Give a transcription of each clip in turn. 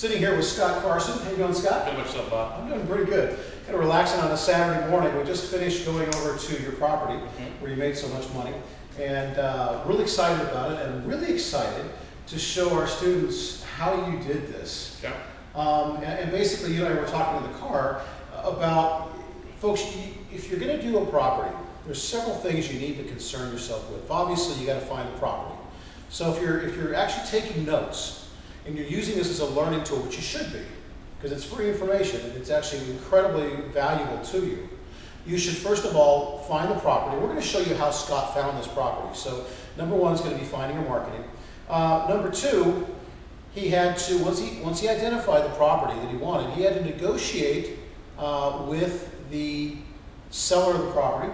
Sitting here with Scott Carson. How you doing, Scott? Good myself, Bob. I'm doing pretty good. Kind of relaxing on a Saturday morning. We just finished going over to your property where you made so much money, and really excited about it, and really excited to show our students how you did this. Yeah. And basically, you and I were talking in the car about, folks, if you're going to do a property, there's several things you need to concern yourself with. Obviously, you got to find the property. So if you're actually taking notes and you're using this as a learning tool, which you should be, because it's free information and it's actually incredibly valuable to you, you should first of all find the property. We're going to show you how Scott found this property. So number one is going to be finding and marketing. Number two, he had to, once he identified the property that he wanted, he had to negotiate with the seller of the property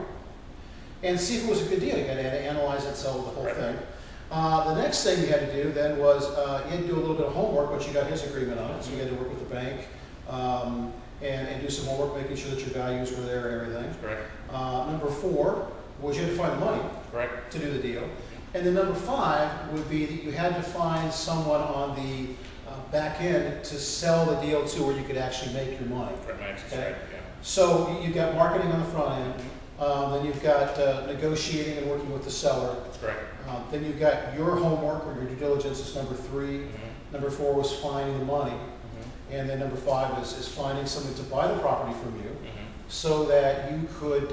and see if it was a good deal. You had to analyze it, sell the whole thing. The next thing you had to do then was you had to do a little bit of homework, but you got his agreement on it, so you had to work with the bank and do some homework, making sure that your values were there and everything. Correct. Number four was you had to find the money to do the deal. And then number five would be that you had to find someone on the back end to sell the deal to where you could actually make your money. Okay? So you've got marketing on the front end, then you've got negotiating and working with the seller. That's correct. Then you've got your homework or your due diligence is number three. Number four was finding the money. And then number five is finding someone to buy the property from you so that you could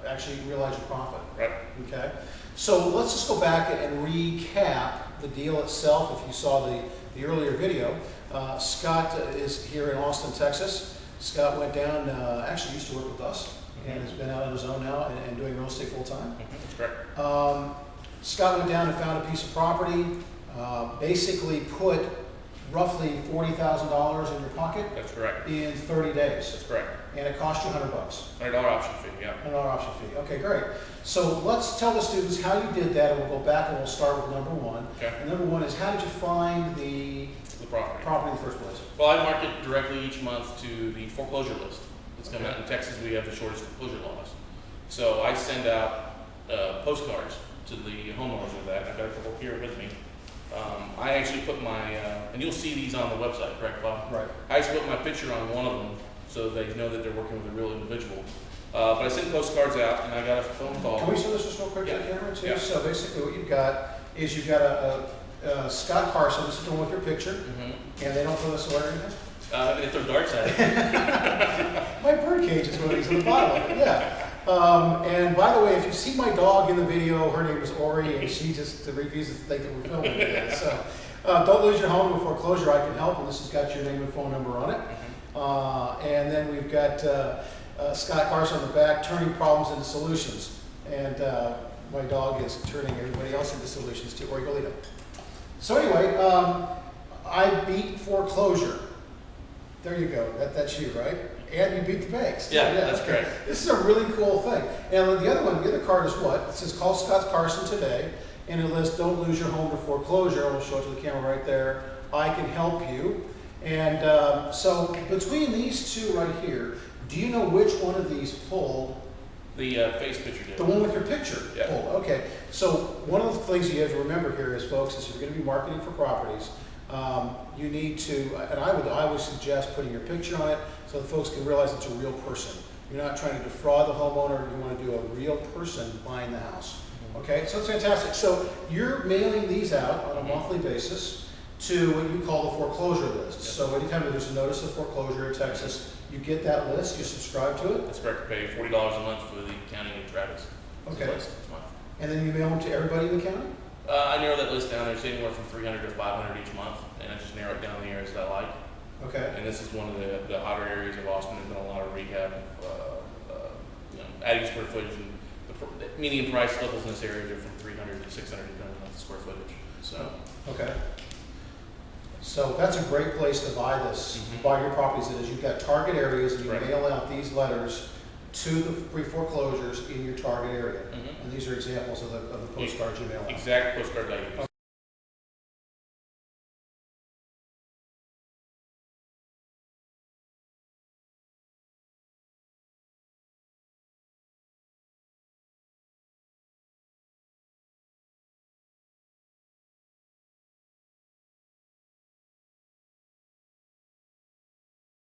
actually realize your profit. Right. Okay? So let's just go back and recap the deal itself. If you saw the earlier video, Scott is here in Austin, Texas. Scott went down, actually used to work with us and has been out on his own now and doing real estate full time. That's correct. Scott went down and found a piece of property, basically put roughly $40,000 in your pocket. That's correct. In 30 days. That's correct. And it cost you $100. $100 option fee, yeah. $100 option fee. Okay, great. So let's tell the students how you did that, and we'll go back and we'll start with number one. Okay. And number one is, how did you find the property in the first place? Well, I market directly each month to the foreclosure list. It's coming out in Texas. We have the shortest foreclosure laws. So I send out postcards to the homeowners with that. I've got a couple here with me. I actually put my, and you'll see these on the website, correct, Bob? Right. I actually put my picture on one of them so they know that they're working with a real individual. But I sent postcards out, and I got a phone call. Can we show this just real quick to the camera, too? Yeah. So basically what you've got is you've got a Scott Carson, this is the one with your picture, and they don't throw this away or anything? They throw darts at it. My bird cage is one of these in the bottom of it, yeah. And by the way, if you see my dog in the video, her name is Ori, and she just refuses to think that we're filming it. So don't lose your home to foreclosure. I can help, and this has got your name and phone number on it. And then we've got Scott Carson on the back, turning problems into solutions. And my dog is turning everybody else into solutions too. Ori, go lead him. So anyway, I beat foreclosure. There you go. That's you, right? And you beat the banks. Yeah, that's correct. This is a really cool thing. And the other card is what? It says, call Scott Carson today, and it lists, don't lose your home to foreclosure. I'll show it to the camera right there. I can help you. And so between these two right here, do you know which one of these pulled? The face picture did. The one with your picture pulled. Okay. So one of the things you have to remember here is, folks, is if you're going to be marketing for properties, you need to, and I would suggest putting your picture on it so that folks can realize it's a real person. You're not trying to defraud the homeowner. You want to do a real person buying the house. Okay, so it's fantastic. So you're mailing these out on a monthly basis to what you call the foreclosure list. So anytime there's a notice of foreclosure in Texas, you get that list, you subscribe to it. That's correct. Pay $40 a month for the county of Travis. Okay. List each month. And then you mail them to everybody in the county? I narrow that list down. There's anywhere from 300 to 500 each month, and I just narrow it down the areas that I like. Okay. And this is one of the hotter areas of Austin. There's been a lot of rehab, adding square footage, and the median price levels in this area are from 300 to 600 depending on the square footage. So. Okay. So that's a great place to buy this, buy your properties. That is, you've got target areas, and you mail out these letters to the pre-foreclosures in your target area. And these are examples of the postcards you mail out. Exact postcards I use.